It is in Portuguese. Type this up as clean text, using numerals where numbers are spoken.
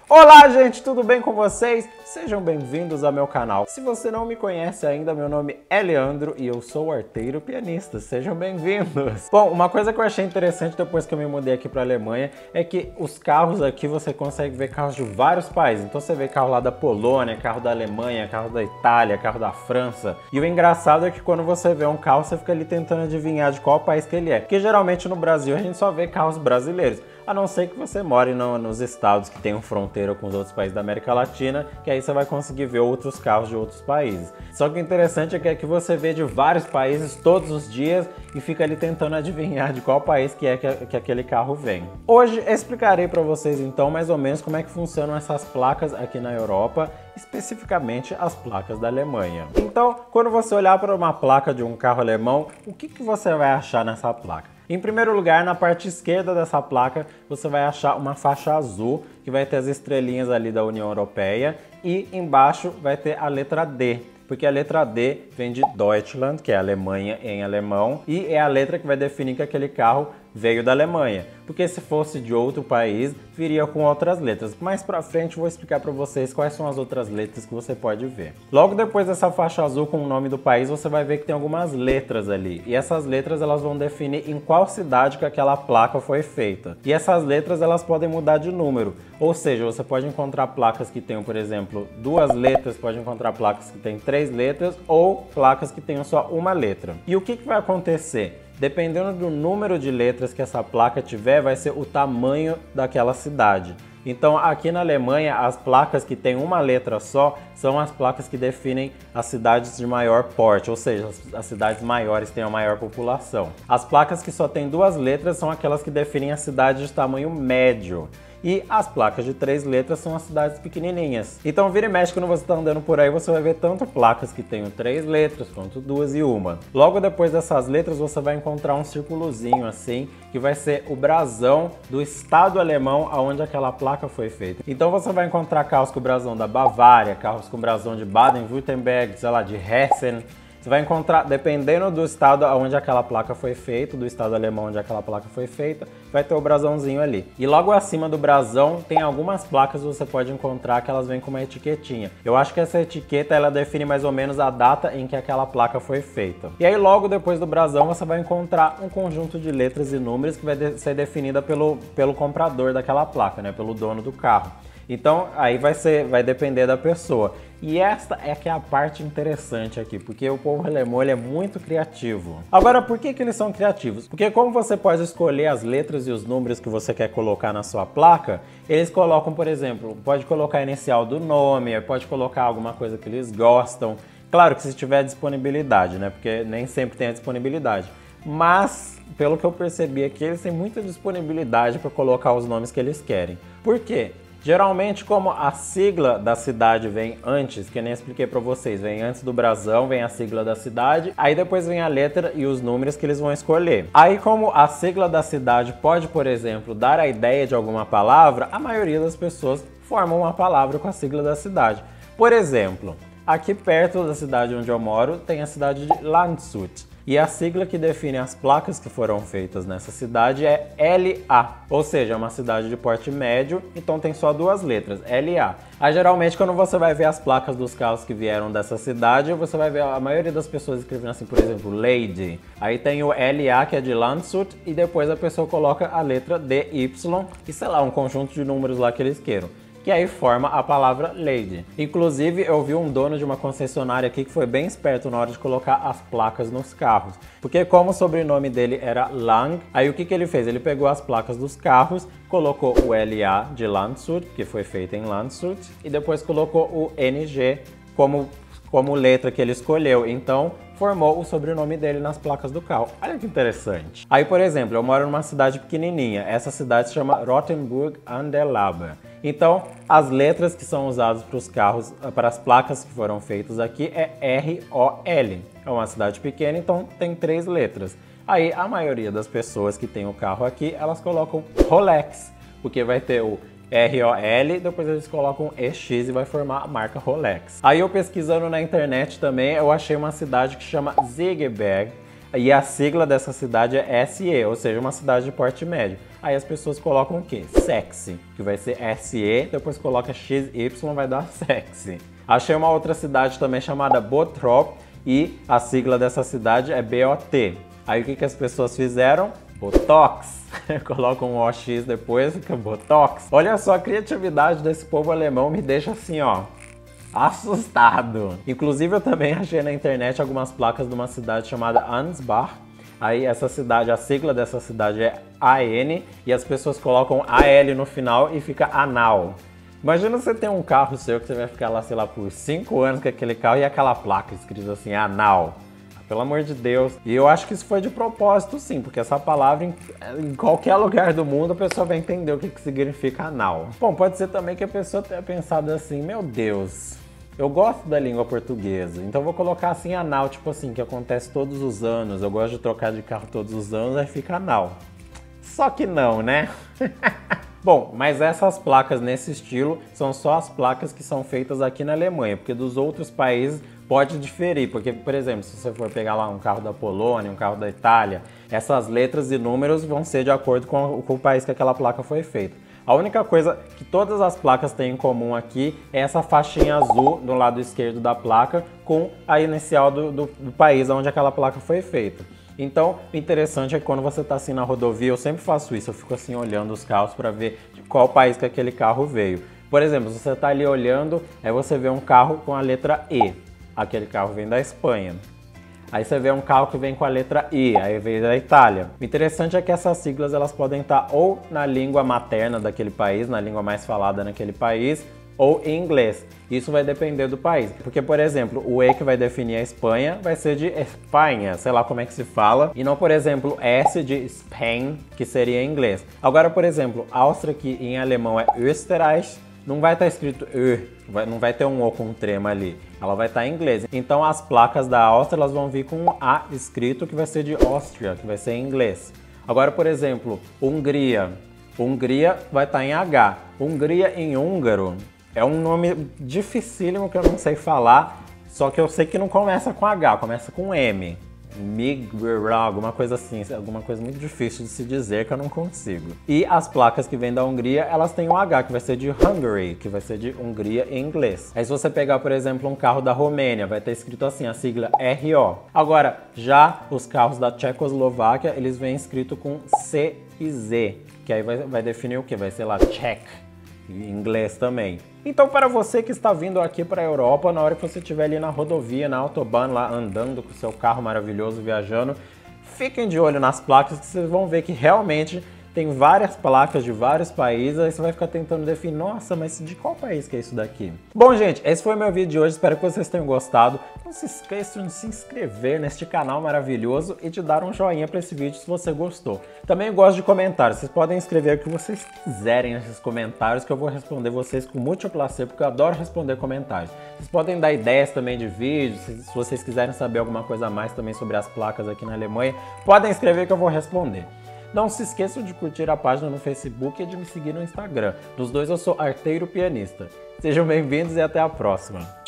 Olá, gente, tudo bem com vocês? Sejam bem-vindos ao meu canal. Se você não me conhece ainda, meu nome é Leandro e eu sou arteiro pianista. Sejam bem-vindos! Bom, uma coisa que eu achei interessante depois que eu me mudei aqui para a Alemanha é que os carros aqui você consegue ver carros de vários países. Então você vê carro lá da Polônia, carro da Alemanha, carro da Itália, carro da França. E o engraçado é que quando você vê um carro, você fica ali tentando adivinhar de qual país que ele é. Porque geralmente no Brasil a gente só vê carros brasileiros. A não ser que você more nos estados que tenham fronteira com os outros países da América Latina, que aí você vai conseguir ver outros carros de outros países. Só que o interessante é que você vê de vários países todos os dias e fica ali tentando adivinhar de qual país que é que aquele carro vem. Hoje eu explicarei para vocês então mais ou menos como é que funcionam essas placas aqui na Europa, especificamente as placas da Alemanha. Então, quando você olhar para uma placa de um carro alemão, o que você vai achar nessa placa? Em primeiro lugar, na parte esquerda dessa placa, você vai achar uma faixa azul, que vai ter as estrelinhas ali da União Europeia, e embaixo vai ter a letra D, porque a letra D vem de Deutschland, que é Alemanha em alemão, e é a letra que vai definir que aquele carro veio da Alemanha, porque se fosse de outro país, viria com outras letras. Mais pra frente eu vou explicar para vocês quais são as outras letras que você pode ver. Logo depois dessa faixa azul com o nome do país, você vai ver que tem algumas letras ali, e essas letras elas vão definir em qual cidade que aquela placa foi feita. E essas letras elas podem mudar de número, ou seja, você pode encontrar placas que tenham, por exemplo, 2 letras, pode encontrar placas que têm 3 letras, ou placas que tenham só uma letra. E o que vai acontecer? Dependendo do número de letras que essa placa tiver, vai ser o tamanho daquela cidade. Então, aqui na Alemanha, as placas que têm uma letra só são as placas que definem as cidades de maior porte, ou seja, as cidades maiores têm a maior população. As placas que só têm 2 letras são aquelas que definem as cidades de tamanho médio. E as placas de 3 letras são as cidades pequenininhas. Então vira e mexe quando você está andando por aí, você vai ver tanto placas que tenham 3 letras quanto 2 e 1. Logo depois dessas letras você vai encontrar um círculozinho assim, que vai ser o brasão do estado alemão onde aquela placa foi feita. Então você vai encontrar carros com o brasão da Bavária, carros com o brasão de Baden-Württemberg, sei lá, de Hessen. Você vai encontrar, dependendo do estado onde aquela placa foi feita, do estado alemão onde aquela placa foi feita, vai ter o brasãozinho ali. E logo acima do brasão tem algumas placas que você pode encontrar que elas vêm com uma etiquetinha. Eu acho que essa etiqueta ela define mais ou menos a data em que aquela placa foi feita. E aí logo depois do brasão você vai encontrar um conjunto de letras e números que vai ser definida pelo comprador daquela placa, né, pelo dono do carro. Então aí vai depender da pessoa. E esta é que é a parte interessante aqui, porque o povo alemão ele é muito criativo. Agora, por que eles são criativos? Porque como você pode escolher as letras e os números que você quer colocar na sua placa, eles colocam, por exemplo, pode colocar a inicial do nome, pode colocar alguma coisa que eles gostam. Claro que se tiver disponibilidade, né? Porque nem sempre tem a disponibilidade. Mas, pelo que eu percebi aqui, eles têm muita disponibilidade para colocar os nomes que eles querem. Por quê? Geralmente, como a sigla da cidade vem antes, que eu nem expliquei para vocês, vem antes do brasão, vem a sigla da cidade, aí depois vem a letra e os números que eles vão escolher. Aí como a sigla da cidade pode, por exemplo, dar a ideia de alguma palavra, a maioria das pessoas formam uma palavra com a sigla da cidade. Por exemplo, aqui perto da cidade onde eu moro, tem a cidade de Landshut. E a sigla que define as placas que foram feitas nessa cidade é LA, ou seja, é uma cidade de porte médio, então tem só 2 letras, LA. Aí geralmente quando você vai ver as placas dos carros que vieram dessa cidade, você vai ver a maioria das pessoas escrevendo assim, por exemplo, Lady. Aí tem o LA que é de Landshut e depois a pessoa coloca a letra DY e sei lá, um conjunto de números lá que eles queiram, que aí forma a palavra Lady. Inclusive, eu vi um dono de uma concessionária aqui que foi bem esperto na hora de colocar as placas nos carros. Porque como o sobrenome dele era Lang, aí o que ele fez? Ele pegou as placas dos carros, colocou o LA de Landshut, que foi feito em Landshut, e depois colocou o NG como letra que ele escolheu. Então, formou o sobrenome dele nas placas do carro. Olha que interessante. Aí, por exemplo, eu moro numa cidade pequenininha. Essa cidade se chama Rothenburg an der Laber. Então, as letras que são usadas para os carros, para as placas que foram feitas aqui é ROL. É uma cidade pequena, então tem 3 letras. Aí, a maioria das pessoas que tem o carro aqui, elas colocam Rolex, porque vai ter o ROL, depois eles colocam EX e vai formar a marca Rolex. Aí eu pesquisando na internet também, eu achei uma cidade que chama Segeberg. E a sigla dessa cidade é SE, ou seja, uma cidade de porte médio. Aí as pessoas colocam o quê? Sexy, que vai ser SE, depois coloca XY, vai dar sexy. Achei uma outra cidade também chamada Bottrop e a sigla dessa cidade é BOT. Aí o que as pessoas fizeram? Botox. Colocam um OX depois, fica Botox. Olha só, a criatividade desse povo alemão me deixa assim, ó, assustado. Inclusive eu também achei na internet algumas placas de uma cidade chamada Ansbach. Aí essa cidade, a sigla dessa cidade é AN e as pessoas colocam AL no final e fica anal. Imagina você ter um carro seu que você vai ficar lá, sei lá, por 5 anos com aquele carro e aquela placa escrita assim, anal. Pelo amor de Deus. E eu acho que isso foi de propósito, sim, porque essa palavra, em qualquer lugar do mundo, a pessoa vai entender o que significa anal. Bom, pode ser também que a pessoa tenha pensado assim, meu Deus, eu gosto da língua portuguesa, então vou colocar assim anal, tipo assim, que acontece todos os anos, eu gosto de trocar de carro todos os anos, aí fica anal. Só que não, né? Bom, mas essas placas nesse estilo são só as placas que são feitas aqui na Alemanha, porque dos outros países pode diferir, porque, por exemplo, se você for pegar lá um carro da Polônia, um carro da Itália, essas letras e números vão ser de acordo com o país que aquela placa foi feita. A única coisa que todas as placas têm em comum aqui é essa faixinha azul do lado esquerdo da placa com a inicial do país onde aquela placa foi feita. Então, o interessante é que quando você está assim na rodovia, eu sempre faço isso, eu fico assim olhando os carros para ver de qual país que aquele carro veio. Por exemplo, se você está ali olhando, aí você vê um carro com a letra E, aquele carro vem da Espanha. Aí você vê um carro que vem com a letra I, aí vem da Itália. O interessante é que essas siglas elas podem estar ou na língua materna daquele país, na língua mais falada naquele país, ou em inglês. Isso vai depender do país. Porque, por exemplo, o E que vai definir a Espanha vai ser de Espanha, sei lá como é que se fala, e não, por exemplo, S de Spain, que seria em inglês. Agora, por exemplo, Áustria, que em alemão é Österreich, não vai estar escrito Ö, não vai ter um O com um trema ali, ela vai estar em inglês. Então as placas da Áustria elas vão vir com um A escrito que vai ser de Austria, que vai ser em inglês. Agora, por exemplo, Hungria, Hungria vai estar em H. Hungria em húngaro é um nome dificílimo que eu não sei falar, só que eu sei que não começa com H, começa com M. Alguma coisa assim, alguma coisa muito difícil de se dizer que eu não consigo. E as placas que vêm da Hungria, elas têm um H, que vai ser de Hungary, que vai ser de Hungria em inglês. Aí se você pegar, por exemplo, um carro da Romênia, vai ter escrito assim, a sigla RO. Agora, já os carros da Tchecoslováquia, eles vêm escrito com C e Z, que aí vai definir o que? Vai ser lá, Czech. Em inglês também. Então, para você que está vindo aqui para a Europa, na hora que você estiver ali na rodovia, na Autobahn, lá andando com o seu carro maravilhoso, viajando, fiquem de olho nas placas que vocês vão ver que realmente tem várias placas de vários países, aí você vai ficar tentando definir, nossa, mas de qual país que é isso daqui? Bom, gente, esse foi o meu vídeo de hoje, espero que vocês tenham gostado. Não se esqueçam de se inscrever neste canal maravilhoso e de dar um joinha para esse vídeo se você gostou. Também gosto de comentários, vocês podem escrever o que vocês quiserem nesses comentários que eu vou responder vocês com muito prazer, porque eu adoro responder comentários. Vocês podem dar ideias também de vídeos, se vocês quiserem saber alguma coisa a mais também sobre as placas aqui na Alemanha, podem escrever que eu vou responder. Não se esqueçam de curtir a página no Facebook e de me seguir no Instagram. Nos dois eu sou Arteiro Pianista. Sejam bem-vindos e até a próxima!